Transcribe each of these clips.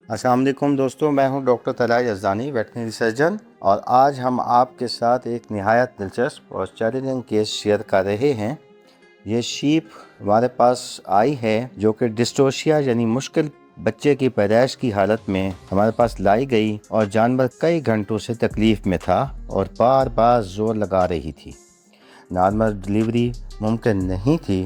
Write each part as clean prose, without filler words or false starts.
السلام علیکم دوستوں، میں ہوں doctor Talat Yazdani, veterinary surgeon, اور آج ہم آپ کے ساتھ ایک نہایت دلچسپ اور چیلنجنگ کیس شیئر کر رہے ہیں۔ یہ شیپ ہمارے پاس آئی ہے جو کہ ڈسٹوشیا یعنی مشکل بچے کی پیدائش کی حالت میں ہمارے پاس لائی گئی، اور جانور کئی گھنٹوں سے تکلیف میں تھا اور بار بار زور لگا رہی تھی۔ نارمل ڈلیوری ممکن نہیں تھی۔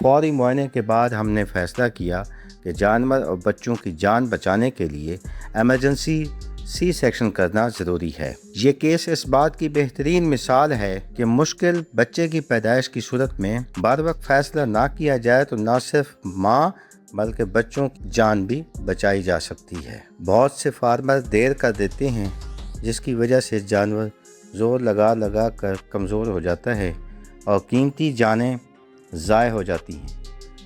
فوری معائنے کے بعد ہم نے فیصلہ کیا کہ جانور اور بچوں کی جان بچانے کے لیے ایمرجنسی سی سیکشن کرنا ضروری ہے۔ یہ کیس اس بات کی بہترین مثال ہے کہ مشکل بچے کی پیدائش کی صورت میں بر وقت فیصلہ نہ کیا جائے تو نہ صرف ماں بلکہ بچوں کی جان بھی بچائی جا سکتی ہے۔ بہت سے فارمر دیر کر دیتے ہیں، جس کی وجہ سے جانور زور لگا کر کمزور ہو جاتا ہے اور قیمتی جانیں ضائع ہو جاتی ہیں۔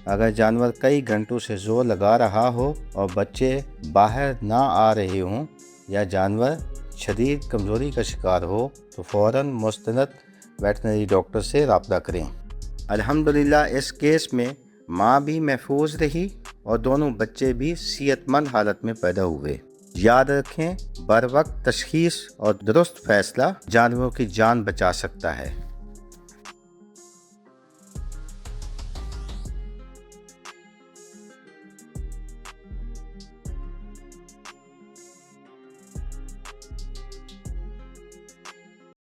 اگر جانور کئی گھنٹوں سے زور لگا رہا ہو اور بچے باہر نہ آ رہے ہوں یا جانور شدید کمزوری کا شکار ہو تو فوراً مستند ویٹرنری ڈاکٹر سے رابطہ کریں۔ الحمدللہ اس کیس میں ماں بھی محفوظ رہی اور دونوں بچے بھی صحت مند حالت میں پیدا ہوئے۔ یاد رکھیں، بر وقت تشخیص اور درست فیصلہ جانوروں کی جان بچا سکتا ہے۔